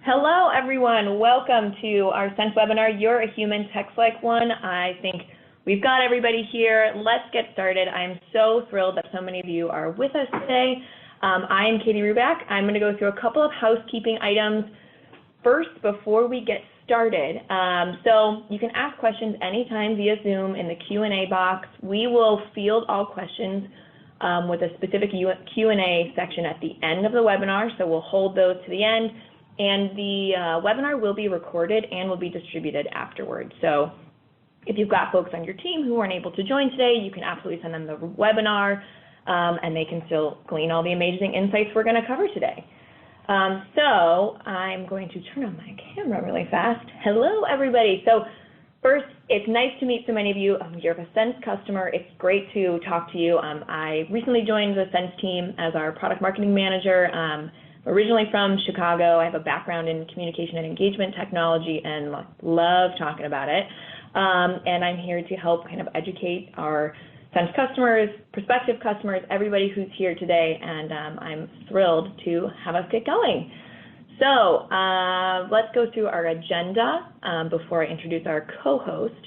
Hello, everyone. Welcome to our Sense webinar, You're a Human, Text Like One. I think we've got everybody here. Let's get started. I'm so thrilled that so many of you are with us today. I am Katie Ruback. I'm going to go through a couple of housekeeping items first before we get started. So you can ask questions anytime via Zoom in the Q&A box. We will field all questions with a specific Q&A section at the end of the webinar, so we'll hold those to the end. And the webinar will be recorded and will be distributed afterwards. So if you've got folks on your team who aren't able to join today, you can absolutely send them the webinar, and they can still glean all the amazing insights we're going to cover today. So I'm going to turn on my camera really fast. Hello, everybody. So first, it's nice to meet so many of you. You're a Sense customer. It's great to talk to you. I recently joined the Sense team as our product marketing manager. Originally from Chicago. I have a background in communication and engagement technology and love talking about it. And I'm here to help kind of educate our Sense customers, prospective customers, everybody who's here today, and I'm thrilled to have us get going. So let's go through our agenda before I introduce our co-host.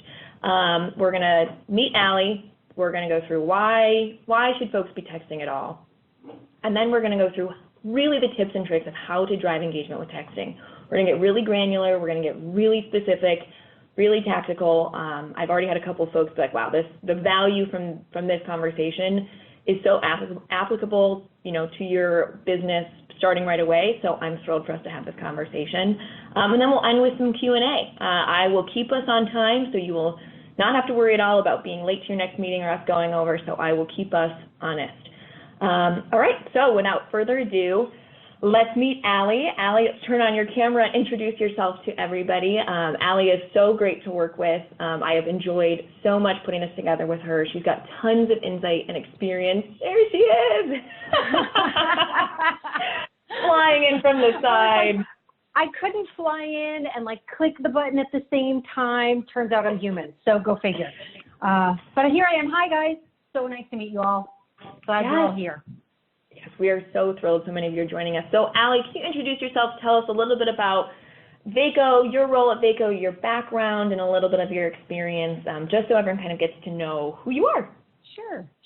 We're going to meet Allie. We're going to go through why should folks be texting at all, and then we're going to go through really the tips and tricks of how to drive engagement with texting. We're going to get really granular. We're going to get really specific, really tactical. I've already had a couple of folks be like, wow, the value from this conversation is so applicable, to your business starting right away. So I'm thrilled for us to have this conversation. And then we'll end with some Q&A. I will keep us on time, so you will not have to worry at all about being late to your next meeting or us going over. So I will keep us honest. All right, so without further ado, let's meet Allie. Allie, turn on your camera and introduce yourself to everybody. Allie is so great to work with. I have enjoyed so much putting this together with her. She's got tons of insight and experience. There she is! Flying in from the side. I couldn't fly in and click the button at the same time. Turns out I'm human, so go figure. But here I am. Hi, guys. So nice to meet you all. Glad you're all here. Yes, we are so thrilled so many of you are joining us. So, Allie, can you introduce yourself? Tell us a little bit about Vaco, your role at Vaco, your background, and a little bit of your experience, just so everyone kind of gets to know who you are.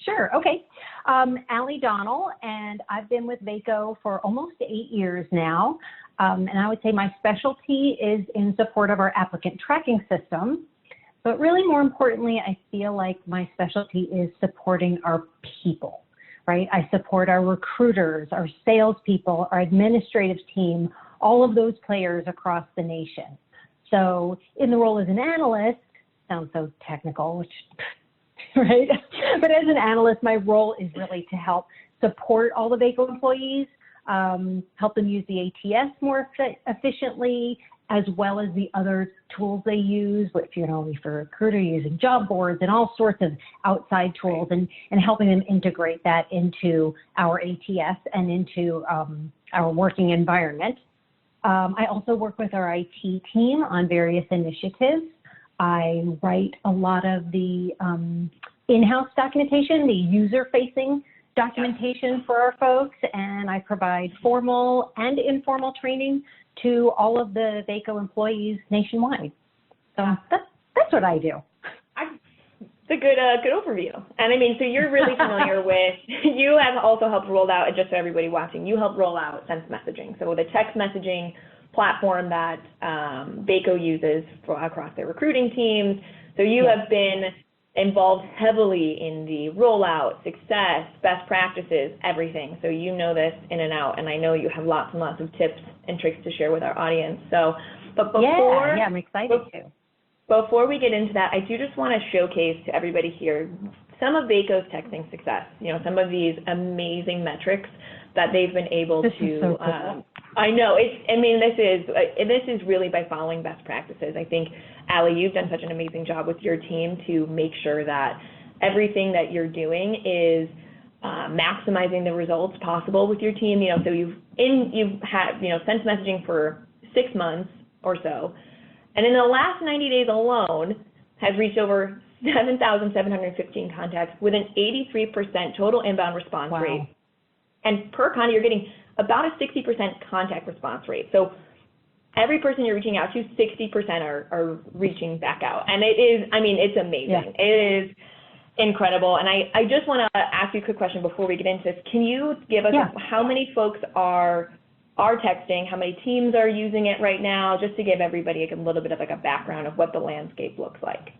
Sure. Okay. Allie Donnell, and I've been with Vaco for almost 8 years now. And I would say my specialty is in support of our applicant tracking system. But really, more importantly, I feel like my specialty is supporting our people, right? I support our recruiters, our salespeople, our administrative team, all of those players across the nation. So in the role as an analyst, sounds so technical, which, right? But as an analyst, my role is really to help support all the Vaco employees, help them use the ATS more efficiently, as well as the other tools they use, if you're only for a recruiter, using job boards and all sorts of outside tools, and helping them integrate that into our ATS and into our working environment. I also work with our IT team on various initiatives. I write a lot of the in-house documentation, the user-facing documentation for our folks, and I provide formal and informal training to all of the Vaco employees nationwide. So that's what I do. It's a good overview. And I mean, so you're really familiar with, you have also helped roll out, and just so everybody watching, you helped roll out Sense messaging. So the text messaging platform that Vaco uses across their recruiting teams. So you have been involved heavily in the rollout, success, best practices, everything. So you know this in and out, and I know you have lots and lots of tips and tricks to share with our audience. So, but before I'm excited to. Before we get into that, I do just want to showcase to everybody here some of Vaco's texting success. Some of these amazing metrics that they've been able This to. Is so cool. I know this is really by following best practices. I think, Allie, you've done such an amazing job with your team to make sure that everything that you're doing is maximizing the results possible with your team. So you've had Sense messaging for 6 months or so, and in the last 90 days alone has reached over 7,715 contacts with an 83% total inbound response rate. And per contact, you're getting about a 60% contact response rate. So every person you're reaching out to, 60% are reaching back out. And it is, I mean, it's amazing. Yeah. It is incredible. And I just want to ask you a quick question before we get into this. Can you give us how many folks are texting, how many teams are using it right now, just to give everybody a little bit of like a background of what the landscape looks like?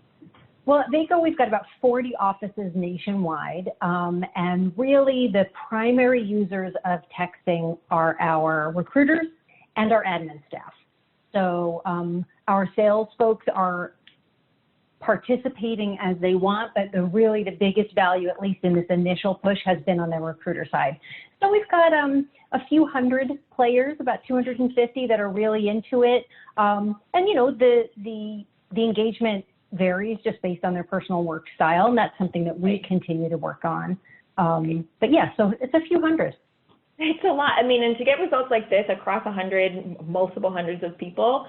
Well, at Vaco, we've got about 40 offices nationwide, and really the primary users of texting are our recruiters and our admin staff. So our sales folks are participating as they want, but really the biggest value, at least in this initial push, has been on the recruiter side. So we've got a few hundred players, about 250 that are really into it, and you know the engagement varies just based on their personal work style, and that's something that we continue to work on. But yeah, so it's a few hundred. It's a lot. I mean, and to get results like this across multiple hundreds of people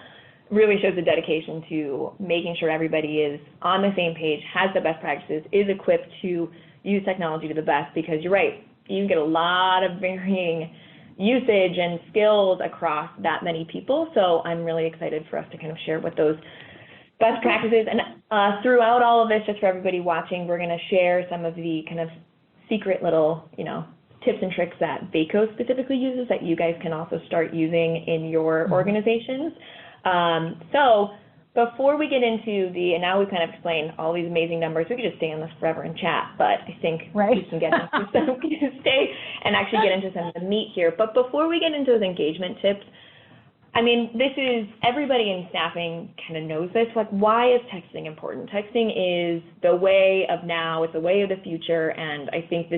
really shows a dedication to making sure everybody is on the same page, has the best practices, is equipped to use technology to the best, because you're right, you get a lot of varying usage and skills across that many people. So I'm really excited for us to kind of share what those best practices, and throughout all of this, just for everybody watching, we're going to share some of the kind of secret little, tips and tricks that Vaco specifically uses that you guys can also start using in your organizations. So before we get into and now we've kind of explained all these amazing numbers, we could just stay on this forever and chat, but I think we can get into some, stay and actually get into some of the meat here. But before we get into those engagement tips, I mean, this is, everybody in staffing kind of knows this, like, why is texting important? Texting is the way of now, it's the way of the future, and I think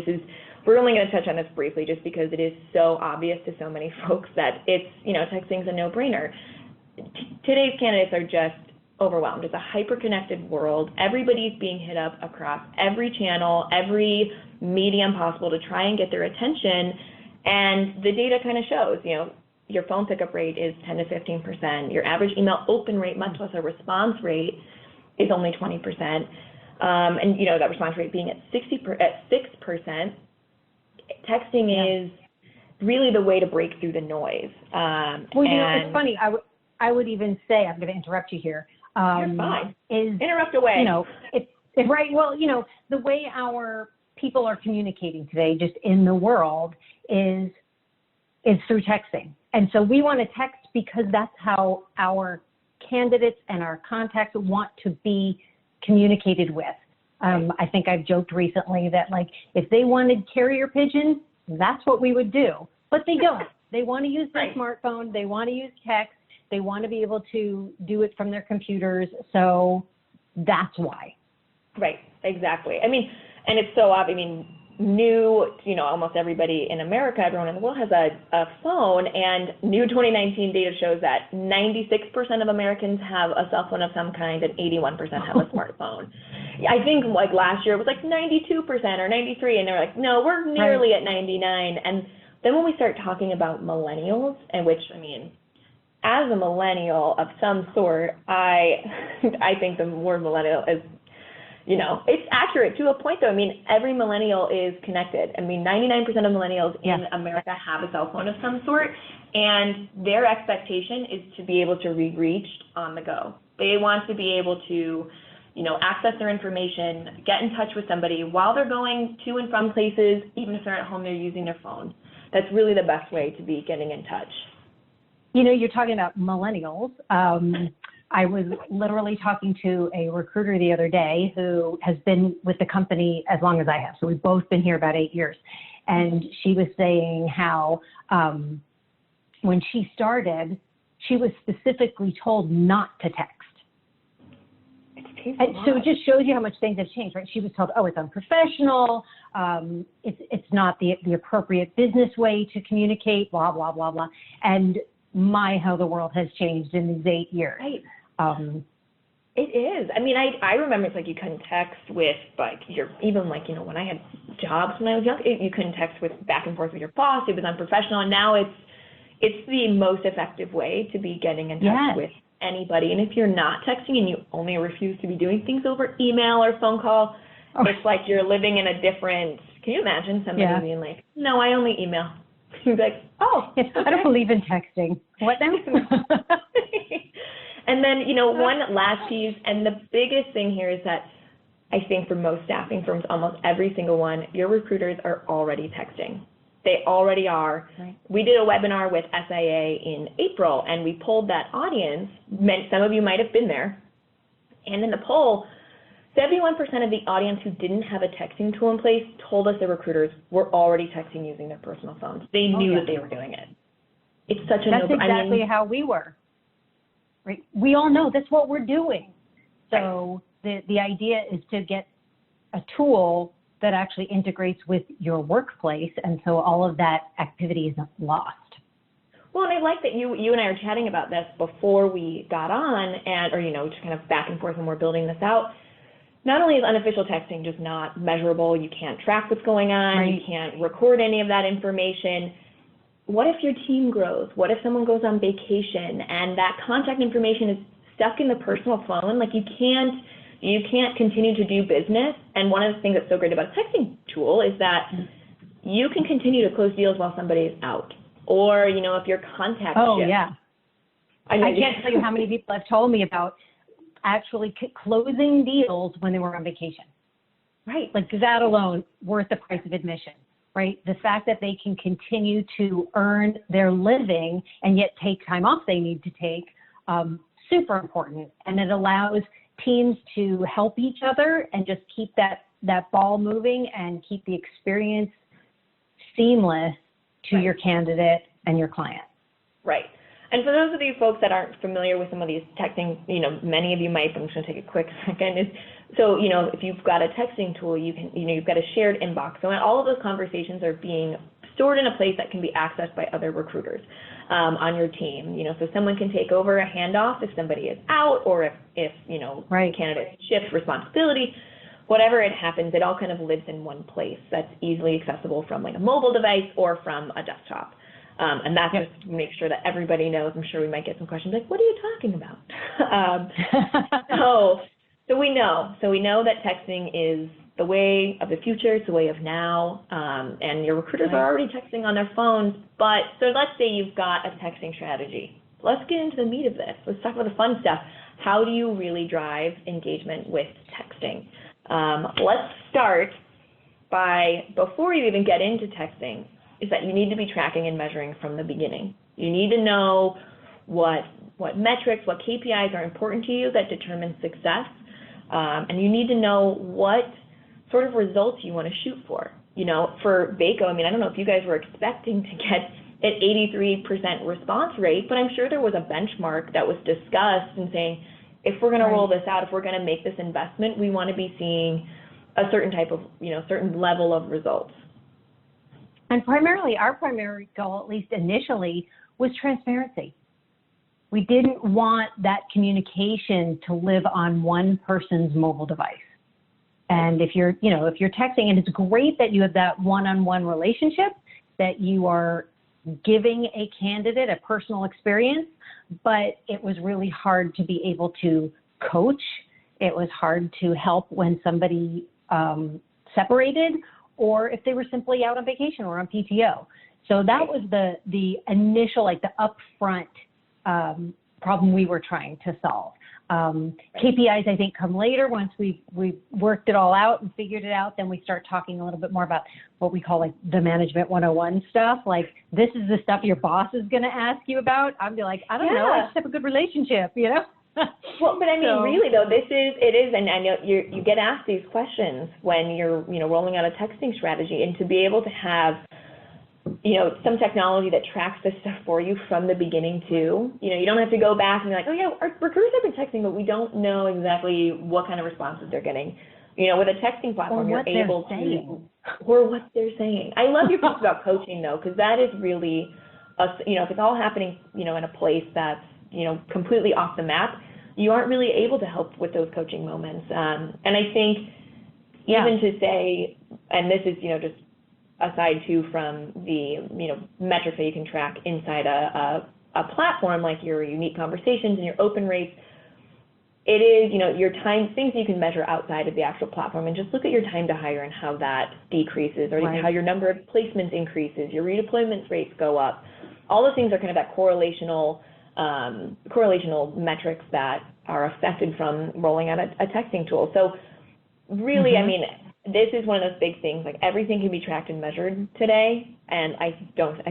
we're only going to touch on this briefly just because it is so obvious to so many folks that it's, texting's a no-brainer. Today's candidates are just overwhelmed. It's a hyper-connected world. Everybody's being hit up across every channel, every medium possible to try and get their attention, and the data kind of shows, your phone pickup rate is 10 to 15%. Your average email open rate, much less a response rate, is only 20%. And that response rate being at 6%, texting is really the way to break through the noise. Well, it's funny. I would even say, I'm going to interrupt you here. You're fine. Interrupt away. Right. Well, the way our people are communicating today, just in the world, is through texting. And so we want to text because that's how our candidates and our contacts want to be communicated with. I think I've joked recently that, like, if they wanted carrier pigeon, that's what we would do. But they don't. They want to use their smartphone. They want to use text. They want to be able to do it from their computers. So that's why. Right. Exactly. I mean, and it's so obvious. I mean, almost everybody in America, everyone in the world has a phone, and new 2019 data shows that 96% of Americans have a cell phone of some kind and 81% have a smartphone. I think like last year it was like 92% or 93%, and they were like, no, we're nearly at 99%. And then when we start talking about millennials, and which, I mean, as a millennial of some sort, I think the word millennial is, it's accurate to a point, though. I mean, every millennial is connected. I mean, 99% of millennials in America have a cell phone of some sort, and their expectation is to be able to be reached on the go. They want to be able to, access their information, get in touch with somebody while they're going to and from places. Even if they're at home, they're using their phone. That's really the best way to be getting in touch. You're talking about millennials. I was literally talking to a recruiter the other day who has been with the company as long as I have. So we've both been here about 8 years. And she was saying how when she started, she was specifically told not to text. And so it just shows you how much things have changed, right? She was told, it's unprofessional, it's not the appropriate business way to communicate, blah, blah, blah, blah. And how the world has changed in these 8 years. Right. It is. I mean, I remember it's like you couldn't text with, like, even like, when I had jobs when I was young, you couldn't text with back and forth with your boss. It was unprofessional. And now it's the most effective way to be getting in touch with anybody. And if you're not texting and you only refuse to be doing things over email or phone call, it's like you're living in a different, can you imagine somebody being like, no, I only email. You'd be like, I don't believe in texting. What now? And then, one last piece, and the biggest thing here is that I think for most staffing firms, almost every single one, your recruiters are already texting. They already are. Right. We did a webinar with SIA in April, and we polled that audience. Some of you might have been there. And in the poll, 71% of the audience who didn't have a texting tool in place told us their recruiters were already texting using their personal phones. They knew that they were doing it. It's such a That's exactly how we were. Right? We all know that's what we're doing. So the idea is to get a tool that actually integrates with your workplace, and so all of that activity isn't lost. Well, and I like that you and I are chatting about this before we got on, just kind of back and forth when we're building this out. Not only is unofficial texting just not measurable, you can't track what's going on, you can't record any of that information. What if your team grows? What if someone goes on vacation and that contact information is stuck in the personal phone? Like, you can't continue to do business. And one of the things that's so great about a texting tool is that you can continue to close deals while somebody is out. Or, if your contact shifts. Yeah. I can't tell you how many people have told me about actually closing deals when they were on vacation. Right. Like, that alone worth the price of admission, right? The fact that they can continue to earn their living and yet take time off they need to take, super important. And it allows teams to help each other and just keep that ball moving and keep the experience seamless to your candidate and your client. Right. And for those of you folks that aren't familiar with some of these texting, many of you might, but I'm just going to take a quick second. If you've got a texting tool, you've got a shared inbox. So all of those conversations are being stored in a place that can be accessed by other recruiters on your team. So someone can take over a handoff if somebody is out, or if candidate shifts responsibility. Whatever it happens, it all kind of lives in one place that's easily accessible from like a mobile device or from a desktop. And that's just to make sure that everybody knows. I'm sure we might get some questions like, what are you talking about? So we know. So we know that texting is the way of the future. It's the way of now. And your recruiters are already texting on their phones. So let's say you've got a texting strategy. Let's get into the meat of this. Let's talk about the fun stuff. How do you really drive engagement with texting? Let's start by, before you even get into texting, is that you need to be tracking and measuring from the beginning. You need to know what metrics, what KPIs are important to you that determine success, and you need to know what sort of results you want to shoot for. For Vaco, I don't know if you guys were expecting to get an 83% response rate, but I'm sure there was a benchmark that was discussed and saying, if we're going to roll this out, if we're going to make this investment, we want to be seeing a certain type of, certain level of results. And our primary goal, at least initially, was transparency. We didn't want that communication to live on one person's mobile device. And if you're texting, and it's great that you have that one-on-one relationship, that you are giving a candidate a personal experience, but it was really hard to be able to coach. It was hard to help when somebody separated, or if they were simply out on vacation or on PTO. So that was the initial, the upfront problem we were trying to solve. KPIs, I think, come later. Once we worked it all out and figured it out, then we start talking a little bit more about what we call the management 101 stuff. Like, this is the stuff your boss is going to ask you about. I'd be like, I don't know, I just have a good relationship, Well, but really though, it is, and I know you get asked these questions when you're, rolling out a texting strategy, and to be able to have, some technology that tracks this stuff for you from the beginning too. You don't have to go back and be like, oh yeah, our recruiters have been texting, but we don't know exactly what kind of responses they're getting. With a texting platform, you're able to, or what they're saying. I love your piece about coaching though, because that is really, if it's all happening, in a place that's, completely off the map, you aren't really able to help with those coaching moments. And I think even to say, and this is, just aside too from the, metrics that you can track inside a platform, like your unique conversations and your open rates, it is, your time, things you can measure outside of the actual platform, and just look at your time to hire and how that decreases, or how your number of placements increases, your redeployment rates go up. All those things are kind of that correlational correlational metrics that are affected from rolling out a texting tool. So really, I mean, this is one of those big things, like everything can be tracked and measured today, and I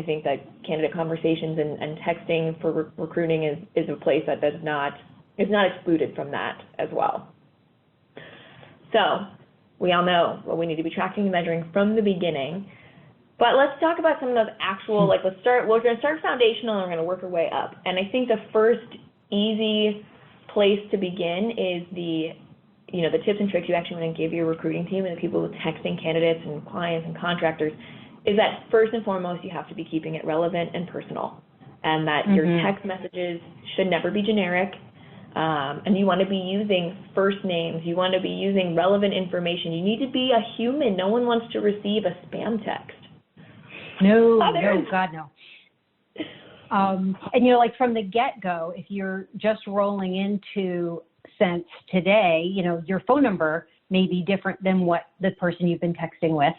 think that candidate conversations and texting for recruiting is a place that is not excluded from that as well. So we all know what we need to be tracking and measuring from the beginning, but let's talk about some of those actual, like we're going to start foundational and we're going to work our way up. And I think the first easy place to begin is the tips and tricks you actually want to give your recruiting team and the people texting candidates and clients and contractors is that first and foremost, you have to be keeping it relevant and personal, and that your text messages should never be generic. And you want to be using first names. You want to be using relevant information. You need to be a human. No one wants to receive a spam text. No, God, no. And, like from the get-go, if you're just rolling into Sense today, your phone number may be different than what the person you've been texting with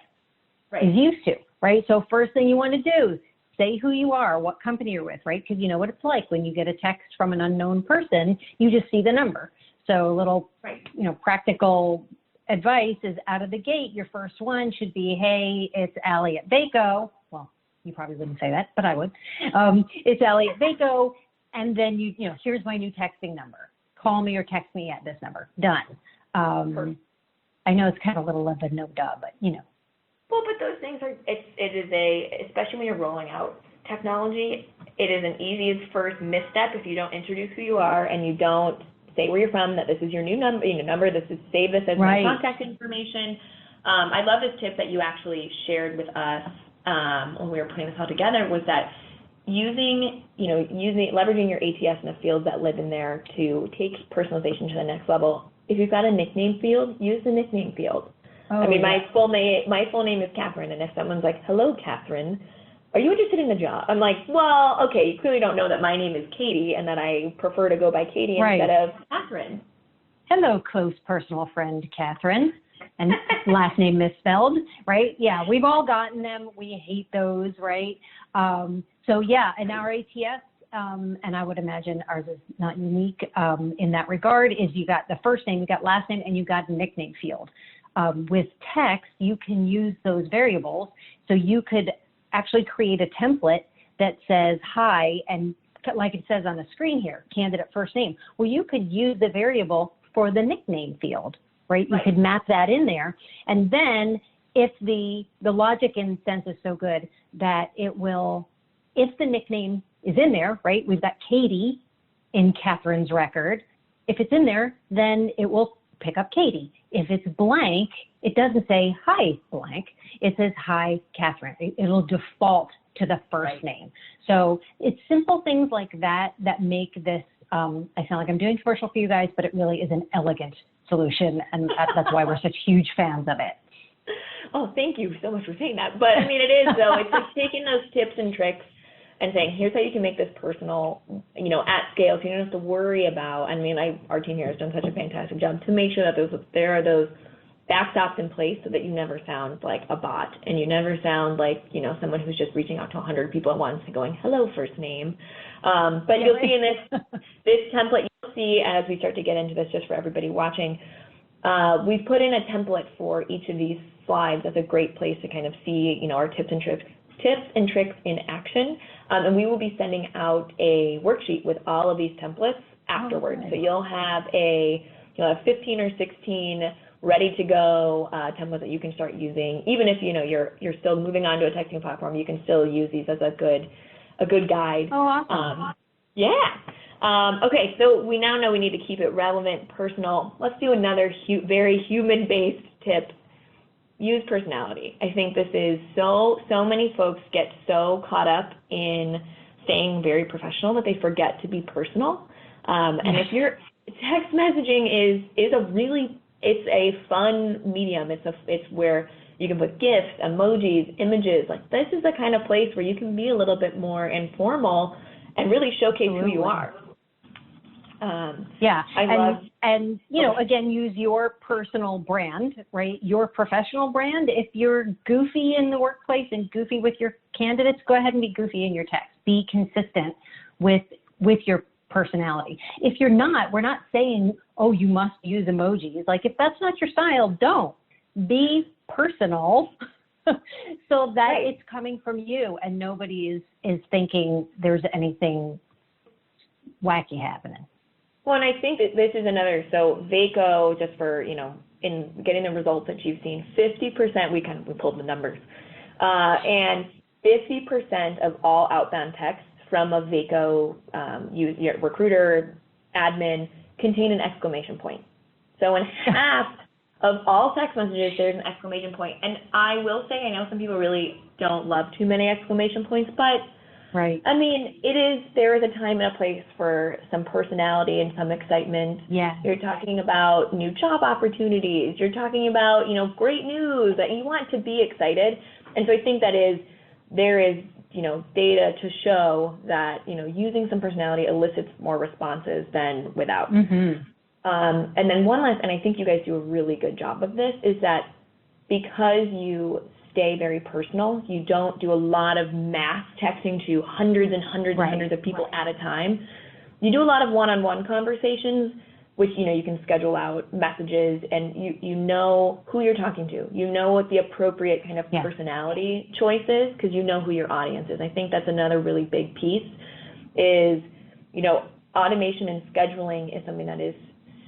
is used to, right? So first thing you want to do, say who you are, what company you're with, right? Because you know what it's like when you get a text from an unknown person, you just see the number. So a little, practical advice is out of the gate, your first one should be, hey, it's Allie at Vaco. Well, you probably wouldn't say that, but I would. It's Allie at Vaco. And then here's my new texting number. Call me or text me at this number. Done. I know it's kind of a little of a no-duh, but Well, but those things are, especially when you're rolling out technology, it is an easy first misstep if you don't introduce who you are and you don't say where you're from, that this is your new number, save this as my contact information. I love this tip that you actually shared with us when we were putting this all together, was that leveraging your ATS and the fields that live in there to take personalization to the next level. If you've got a nickname field, use the nickname field. My full name is Catherine, and if someone's like, hello, Catherine, are you interested in the job? I'm like, well, okay, you clearly don't know that my name is Katie and that I prefer to go by Katie instead of Catherine. Hello, close personal friend, Catherine. And last name misspelled, right? Yeah, we've all gotten them. We hate those, right? And our ATS, and I would imagine ours is not unique in that regard, is you got the first name, you got last name, and you got a nickname field. With text, you can use those variables. So you could actually create a template that says hi, and like it says on the screen here, candidate first name. Well, you could use the variable for the nickname field, right? You could map that in there. And then if the logic in Sense is so good that it will, if the nickname is in there, right? We've got Katie in Catherine's record. If it's in there, then it will pick up Katie. If it's blank, it doesn't say hi blank. It says hi Catherine. It'll default to the first name. So it's simple things like that that make this, I sound like I'm doing commercial for you guys, but it really is an elegant solution, and that's why we're such huge fans of it. Oh, thank you so much for saying that. But I mean, it is though. It's like taking those tips and tricks and saying, here's how you can make this personal, at scale, so you don't have to worry about. Our team here has done such a fantastic job to make sure that there are those backstops in place so that you never sound like a bot and you never sound like, someone who's just reaching out to 100 people at once and going, hello, first name. But you'll see in this template, you'll see as we start to get into this, just for everybody watching, we've put in a template for each of these slides. That's a great place to kind of see, our tips and tricks in action. And we will be sending out a worksheet with all of these templates afterwards. So you'll have 15 or 16 ready to go templates that you can start using. Even if you're still moving on to a texting platform, you can still use these as a good guide. Oh, awesome. Okay, so we now know we need to keep it relevant, personal. Let's do another very human-based tip. Use personality. I think this is so many folks get so caught up in staying very professional that they forget to be personal. And if your text messaging it's a fun medium. It's where you can put GIFs, emojis, images. Like, this is the kind of place where you can be a little bit more informal and really showcase who you are. And again, use your personal brand, right? Your professional brand. If you're goofy in the workplace and goofy with your candidates, go ahead and be goofy in your text. Be consistent with with your personality. If you're not, we're not saying, oh, you must use emojis. Like, if that's not your style, don't. Be personal so that it's coming from you and nobody is thinking there's anything wacky happening. Well, and I think that this is another, so VACO, just for, in getting the results that you've seen, 50%, we pulled the numbers, and 50% of all outbound texts from a VACO recruiter, admin, contain an exclamation point. So in half of all text messages, there's an exclamation point. And I will say, I know some people really don't love too many exclamation points, but right. I mean, there is a time and a place for some personality and some excitement. Yeah. You're talking about new job opportunities. You're talking about, great news, that you want to be excited. And so I think there is data to show that, using some personality elicits more responses than without. Mm-hmm. And then one last, and I think you guys do a really good job of this, is that because you stay very personal, you don't do a lot of mass texting to hundreds and hundreds and hundreds of people at a time. You do a lot of one-on-one conversations, which, you can schedule out messages, and you know who you're talking to. You know what the appropriate kind of personality choice is, because you know who your audience is. I think that's another really big piece is, automation and scheduling is something that is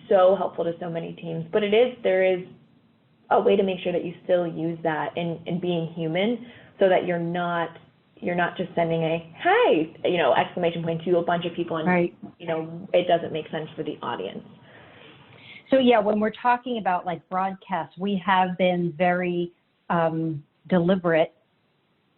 so helpful to so many teams, but there is a way to make sure that you still use that in being human, so that you're not just sending a hey, exclamation point to a bunch of people, and it doesn't make sense for the audience. So when we're talking about like broadcasts, we have been very deliberate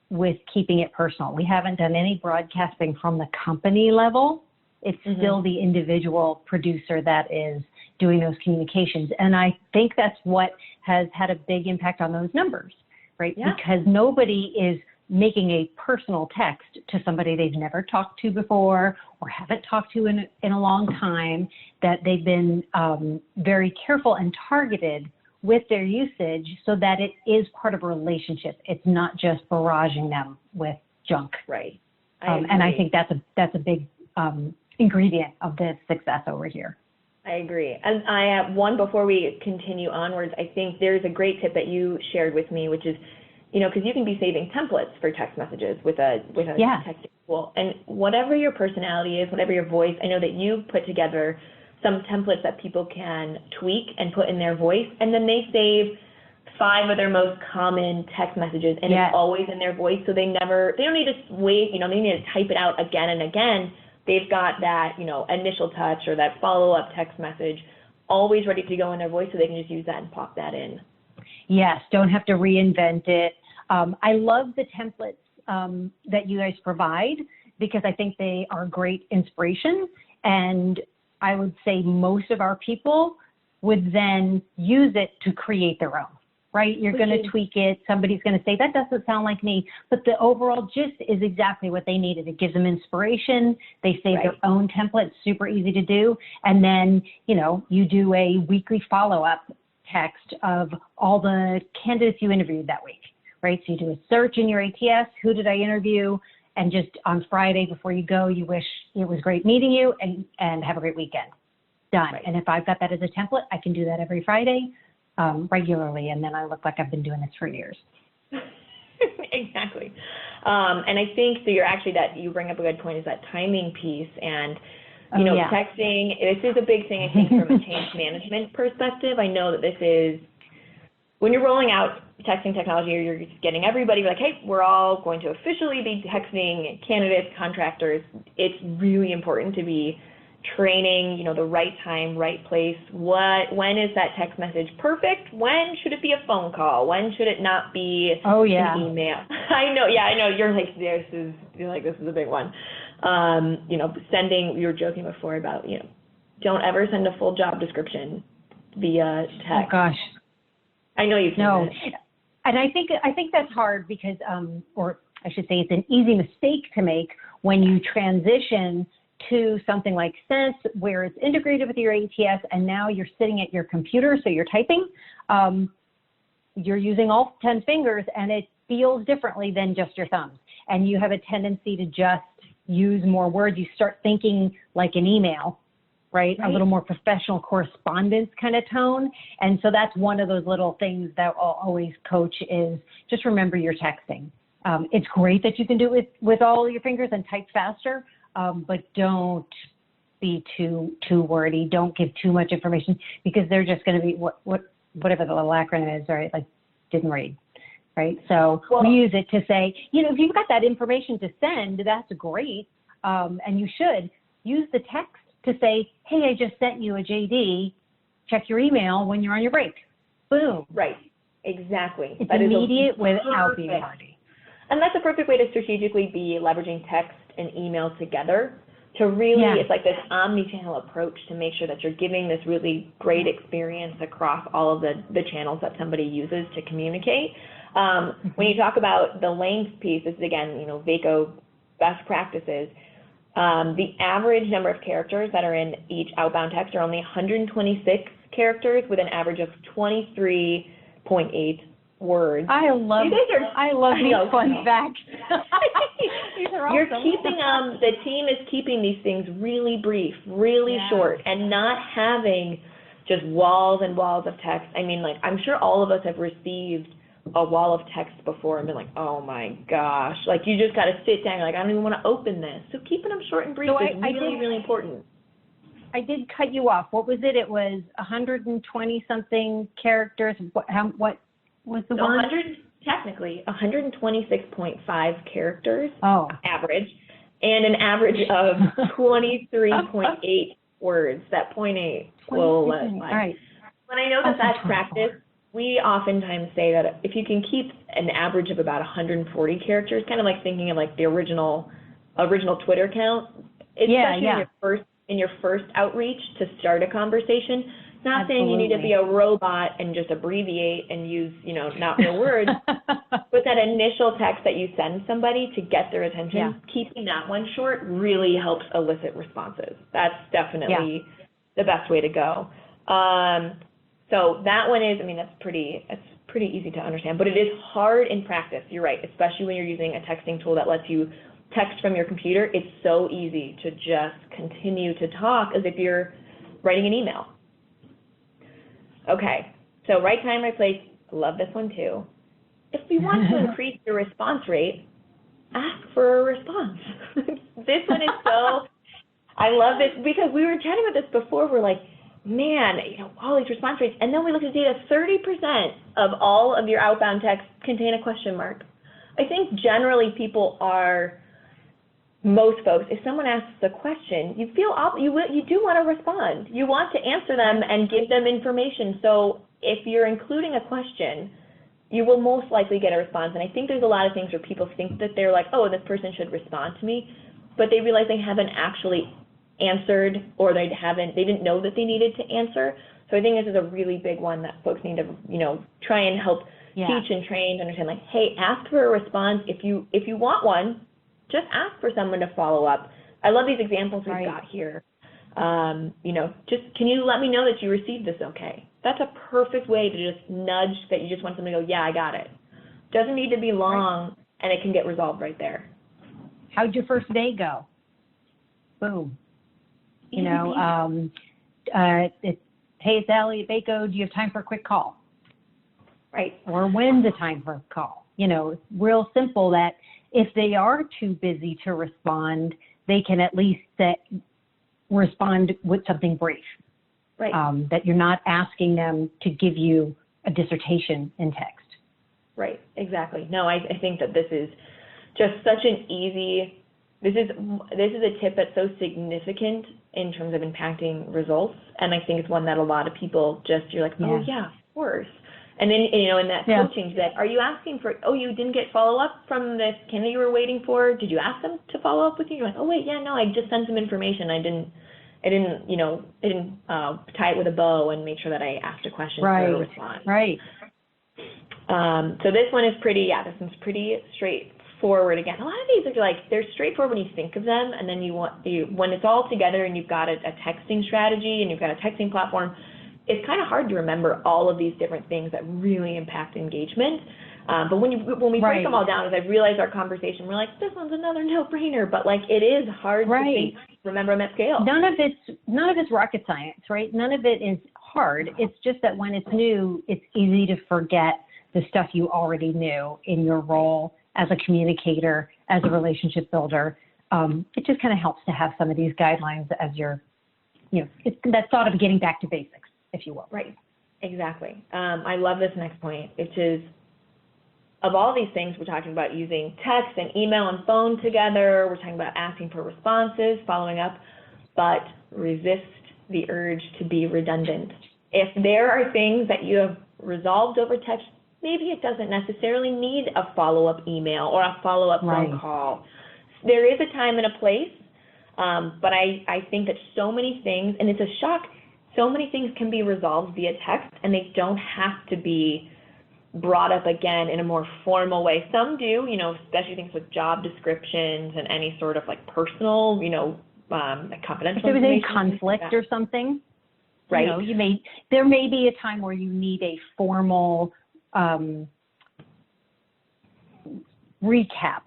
with keeping it personal. We haven't done any broadcasting from the company level. It's still the individual producer that is doing those communications. And I think that's what has had a big impact on those numbers, right? Yeah. Because nobody is making a personal text to somebody they've never talked to before or haven't talked to in a long time, that they've been very careful and targeted with their usage so that it is part of a relationship. It's not just barraging them with junk. Right. And I think that's a big ingredient of the success over here. I agree. And I have one before we continue onwards. I think there's a great tip that you shared with me, which is, because you can be saving templates for text messages with a texting tool. And whatever your personality is, whatever your voice, I know that you put together some templates that people can tweak and put in their voice, and then they save 5 of their most common text messages, and it's always in their voice, so they don't need to wait, they need to type it out again and again. They've got that, initial touch or that follow-up text message always ready to go in their voice, so they can just use that and pop that in. Yes, don't have to reinvent it. I love the templates that you guys provide, because I think they are great inspiration. And I would say most of our people would then use it to create their own. Right? You're going to tweak it. Somebody's going to say, that doesn't sound like me. But the overall gist is exactly what they needed. It gives them inspiration. They save their own template. Super easy to do. And then, you do a weekly follow-up text of all the candidates you interviewed that week. Right? So you do a search in your ATS. Who did I interview? And just on Friday before you go, you wish it was great meeting you, and have a great weekend. Done. Right. And if I've got that as a template, I can do that every Friday. Regularly, and then I look like I've been doing this for years. Exactly. And I think so you bring up a good point, is that timing piece, and texting, this is a big thing, I think, from a change management perspective. I know that this is, when you're rolling out texting technology, or you're just getting everybody like, hey, we're all going to officially be texting candidates, contractors, it's really important to be training, the right time, right place. When is that text message perfect? When should it be a phone call? When should it not be an email? I know. You're like, this is a big one. We were joking before about, don't ever send a full job description via text. Oh gosh. I know you've seen it. And I think that's hard because, or I should say, it's an easy mistake to make when you transition to something like Sense, where it's integrated with your ATS, and now you're sitting at your computer, so you're typing. You're using all 10 fingers, and it feels differently than just your thumbs. And you have a tendency to just use more words. You start thinking like an email, right? A little more professional correspondence kind of tone. And so that's one of those little things that I'll always coach is just remember your texting. It's great that you can do it with all your fingers and type faster, but don't be too wordy. Don't give too much information because they're just going to be whatever the little acronym is, right? Like didn't read, right? So we use it to say, if you've got that information to send, that's great, and you should use the text to say, hey, I just sent you a JD. Check your email when you're on your break. Boom. Right. Exactly. It's immediate without being wordy. And that's a perfect way to strategically be leveraging text and email together to really, it's like this omni-channel approach to make sure that you're giving this really great experience across all of the channels that somebody uses to communicate. When you talk about the length piece, this is again, VACO best practices. The average number of characters that are in each outbound text are only 126 characters with an average of 23.8 words. I love these fun facts. These are awesome. You're keeping the team is keeping these things really brief, really short, and not having just walls and walls of text. I mean, I'm sure all of us have received a wall of text before and been like, oh my gosh, you just got to sit down. I don't even want to open this. So keeping them short and brief is really important. I did cut you off. What was it? It was 120 something characters. What was the word? Technically 126.5 characters average, and an average of 23.8 words. That 0.8 will right. When I know that's practice, we oftentimes say that if you can keep an average of about 140 characters, kind of like thinking of the original Twitter count, especially in your first outreach to start a conversation. Not saying you need to be a robot and just abbreviate and use, not real words, but that initial text that you send somebody to get their attention, keeping that one short really helps elicit responses. That's definitely the best way to go. So that one is, that's pretty easy to understand, but it is hard in practice. You're right, especially when you're using a texting tool that lets you text from your computer. It's so easy to just continue to talk as if you're writing an email. Okay, so right time, right place, love this one too. If we want to increase your response rate, ask for a response. This one is I love this because we were chatting about this before. We're like, man, all these response rates. And then we looked at data, 30% of all of your outbound texts contain a question mark. I think generally most folks, if someone asks a question, you feel you do want to respond. You want to answer them and give them information. So if you're including a question, you will most likely get a response. And I think there's a lot of things where people think that they're like, oh, this person should respond to me, but they realize they haven't actually answered, or they didn't know that they needed to answer. So I think this is a really big one that folks need to, try and help teach and train to understand, hey, ask for a response. If you want one, just ask for someone to follow up. I love these examples we've got here. Just can you let me know that you received this okay? That's a perfect way to just nudge that you just want someone to go, yeah, I got it. Doesn't need to be long, and it can get resolved right there. How'd your first day go? Boom. Hey, it's Allie at VACO. Do you have time for a quick call? Right. Or when's the time for a call? It's real simple that if they are too busy to respond, they can at least respond with something brief. Right. That you're not asking them to give you a dissertation in text. Right, exactly. No, I think that this is just such an easy, this is a tip that's so significant in terms of impacting results. And I think it's one that a lot of people you're like, oh yeah, of course. And then, in that coaching, are you asking for, you didn't get follow-up from this candidate you were waiting for? Did you ask them to follow up with you? You're like, oh, wait, no, I just sent some information. I didn't tie it with a bow and make sure that I asked a question for a response. Right. So this one is pretty straightforward. Again, a lot of these are they're straightforward when you think of them, and then when it's all together and you've got a texting strategy and you've got a texting platform, it's kind of hard to remember all of these different things that really impact engagement. But when we break Right. them all down, as I realized our conversation, we're like, this one's another no-brainer, but like it is hard to think, remember them at scale. None of it's rocket science, right? None of it is hard. It's just that when it's new, it's easy to forget the stuff you already knew in your role as a communicator, as a relationship builder. It just kind of helps to have some of these guidelines as you're, it's that thought of getting back to basics, if you will. Right, exactly. I love this next point, which is, of all these things, we're talking about using text and email and phone together. We're talking about asking for responses, following up, but resist the urge to be redundant. If there are things that you have resolved over text, maybe it doesn't necessarily need a follow-up email or a follow-up phone call. There is a time and a place, but I think that so many things, and it's a shock, so many things can be resolved via text, and they don't have to be brought up again in a more formal way. Some do, especially things with job descriptions and any sort of like personal, confidential. If there was a conflict or something, right? There may be a time where you need a formal recap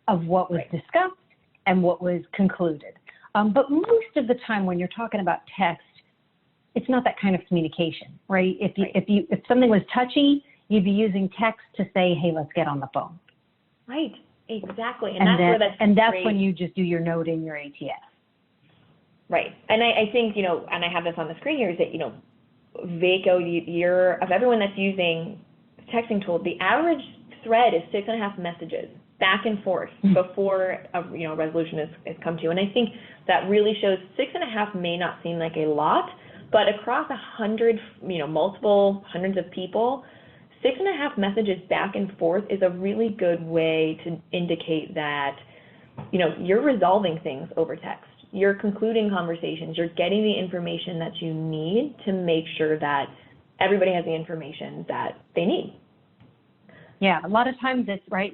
of what was discussed and what was concluded. But most of the time, when you're talking about text, it's not that kind of communication, right? If something was touchy, you'd be using text to say, hey, let's get on the phone. Right, exactly. And that's when you just do your note in your ATS. Right. And I think, and I have this on the screen here, is that, Vaco, of everyone that's using the texting tool, the average thread is 6.5 messages back and forth before a resolution is come to. And I think that really shows 6.5 may not seem like a lot, but across 100, multiple hundreds of people, 6.5 messages back and forth is a really good way to indicate that, you're resolving things over text. You're concluding conversations. You're getting the information that you need to make sure that everybody has the information that they need. Yeah, a lot of times it's, right,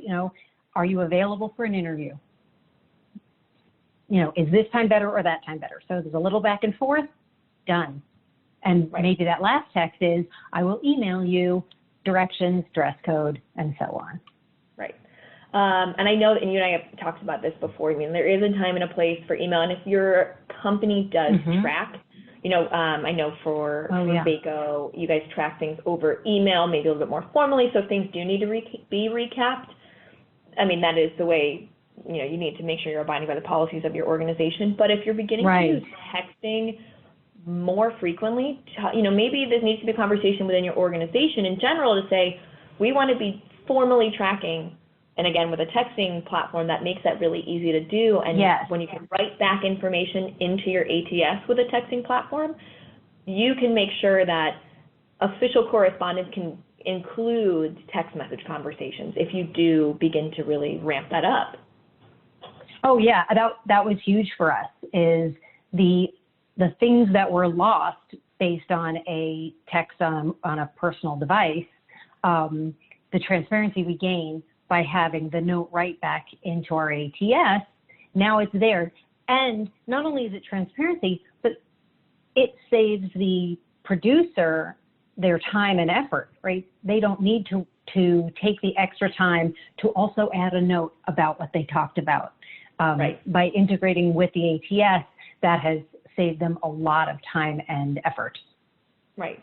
are you available for an interview? Is this time better or that time better? So there's a little back and forth, done. And maybe that last text is, I will email you directions, dress code, and so on. Right. And I know that, and you and I have talked about this before, there is a time and a place for email, and if your company does track, I know for Vaco, you guys track things over email, maybe a little bit more formally, so if things do need to be recapped, that is the way, you need to make sure you're abiding by the policies of your organization. But if you're beginning to use texting more frequently, maybe this needs to be a conversation within your organization in general to say, we want to be formally tracking, and again, with a texting platform, that makes that really easy to do. And when you can write back information into your ATS with a texting platform, you can make sure that official correspondence can include text message conversations if you do begin to really ramp that up. Oh, yeah, that was huge for us, is the things that were lost based on a text on a personal device, the transparency we gain by having the note right back into our ATS, now it's there. And not only is it transparency, but it saves the producer their time and effort, right? They don't need to take the extra time to also add a note about what they talked about. By integrating with the ATS, that has saved them a lot of time and effort. Right.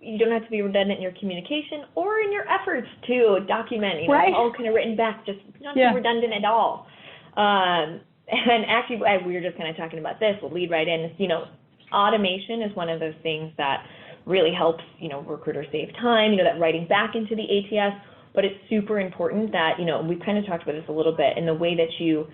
You don't have to be redundant in your communication or in your efforts to document. It's all kind of written back, just not be redundant at all. And actually, we were just kind of talking about this. We'll lead right in. Automation is one of those things that really helps, recruiters save time, that writing back into the ATS. But it's super important that, we've kind of talked about this a little bit, in the way that you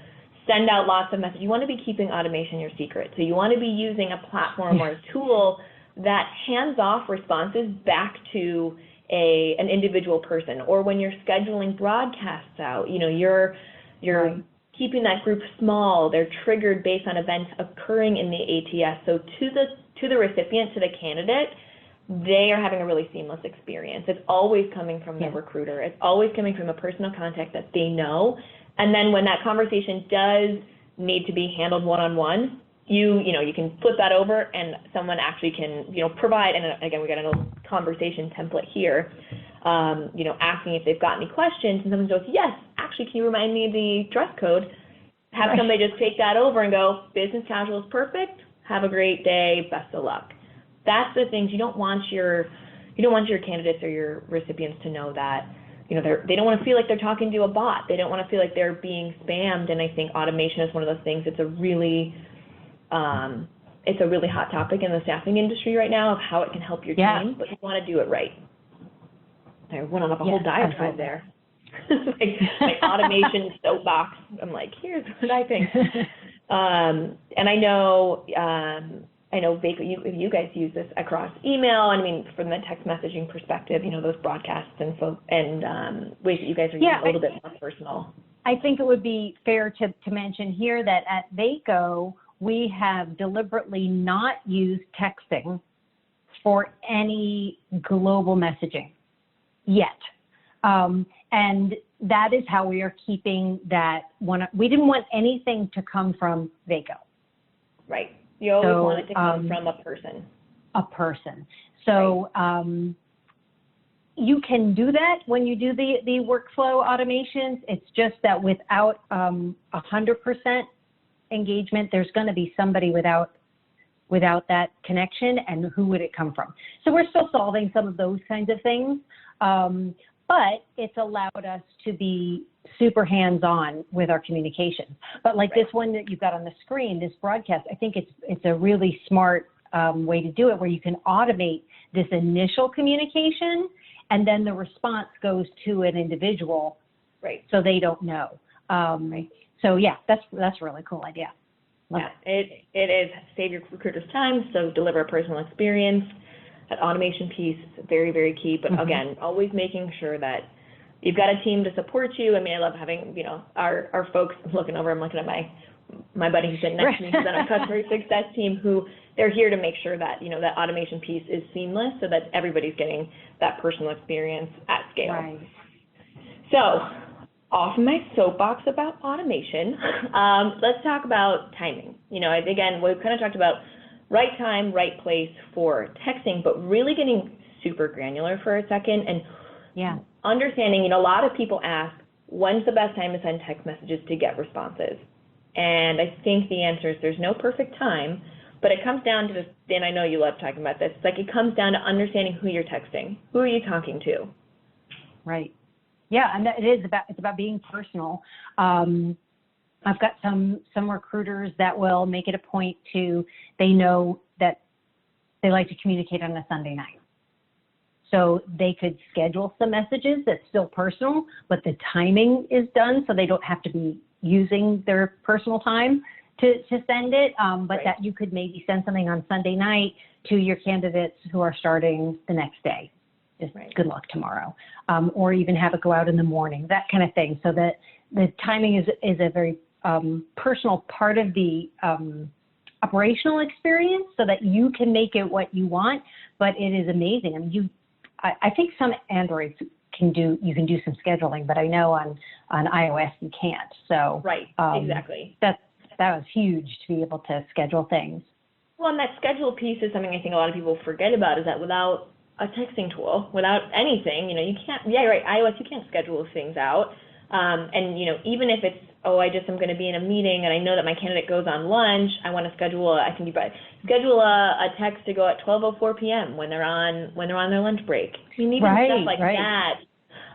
send out lots of messages. You want to be keeping automation your secret. So you want to be using a platform or a tool that hands off responses back to an individual person. Or when you're scheduling broadcasts out, you're keeping that group small. They're triggered based on events occurring in the ATS. So to the recipient, to the candidate, they are having a really seamless experience. It's always coming from the recruiter. It's always coming from a personal contact that they know. And then when that conversation does need to be handled one-on-one, you can flip that over and someone actually can, provide, and again, we got a little conversation template here, asking if they've got any questions, and someone goes, yes, actually, can you remind me of the dress code? Have somebody just take that over and go, business casual is perfect, have a great day, best of luck. That's the things you don't want your candidates or your recipients to know that, they don't want to feel like they're talking to a bot. They don't want to feel like they're being spammed. And I think automation is one of those things. It's a really hot topic in the staffing industry right now of how it can help your team, but you want to do it right. I went on a whole diatribe there. like automation soapbox. I'm like, here's what I think. And I know, Vaco, you guys use this across email. I mean, from the text messaging perspective, those broadcasts and ways that you guys are using a little bit more personal. I think it would be fair to mention here that at Vaco, we have deliberately not used texting for any global messaging yet. And that is how we are keeping that one. We didn't want anything to come from Vaco. Right. You always want it to come from a person. A person. So you can do that when you do the workflow automations. It's just that without 100% engagement, there's going to be somebody without that connection, and who would it come from? So we're still solving some of those kinds of things. But it's allowed us to be super hands-on with our communication. But like this one that you've got on the screen, this broadcast, I think it's a really smart way to do it, where you can automate this initial communication, and then the response goes to an individual, so they don't know. So yeah, that's a really cool idea. It is save your recruiter's time, so deliver a personal experience. That automation piece is very, very key. But again, always making sure that you've got a team to support you. I mean, I love having, our folks looking over. I'm looking at my buddy who's sitting next to me, who's on our customer success team, who they're here to make sure that, that automation piece is seamless so that everybody's getting that personal experience at scale. Right. So off my soapbox about automation, let's talk about timing. Again, we've kind of talked about right time, right place for texting, but really getting super granular for a second and understanding, a lot of people ask, when's the best time to send text messages to get responses? And I think the answer is there's no perfect time, but it comes down to this, and I know you love talking about this, it comes down to understanding who you're texting. Who are you talking to? Right. Yeah, and it's about being personal. I've got some recruiters that will make it a point they know that they like to communicate on a Sunday night. So they could schedule some messages that's still personal, but the timing is done, so they don't have to be using their personal time to send it, but that you could maybe send something on Sunday night to your candidates who are starting the next day. Just good luck tomorrow, or even have it go out in the morning, that kind of thing, so that the timing is a very personal part of the operational experience, so that you can make it what you want. But it is amazing. I mean, I think some Androids you can do some scheduling, but I know on iOS you can't. So exactly. That was huge to be able to schedule things. Well, and that schedule piece is something I think a lot of people forget about, is that without a texting tool, without anything, you can't, iOS, you can't schedule things out. And, even if it's, I just am going to be in a meeting and I know that my candidate goes on lunch, I want to schedule a text to go at 12:04 p.m. when they're on their lunch break. Even stuff like that.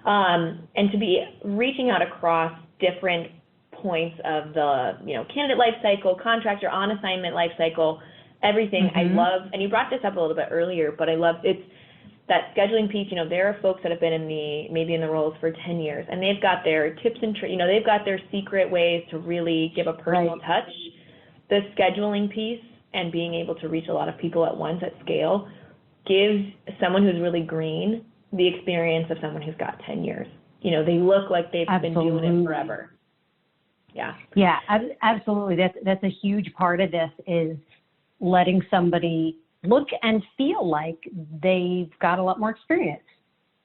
And to be reaching out across different points of the, candidate life cycle, contractor on assignment life cycle, everything. I love, and you brought this up a little bit earlier, but I love that scheduling piece. There are folks that have been maybe in the roles for 10 years, and they've got their tips and they've got their secret ways to really give a personal touch. The scheduling piece and being able to reach a lot of people at once at scale gives someone who's really green the experience of someone who's got 10 years. They look like they've been doing it forever. Yeah. Yeah, absolutely. That's a huge part of this, is letting somebody look and feel like they've got a lot more experience,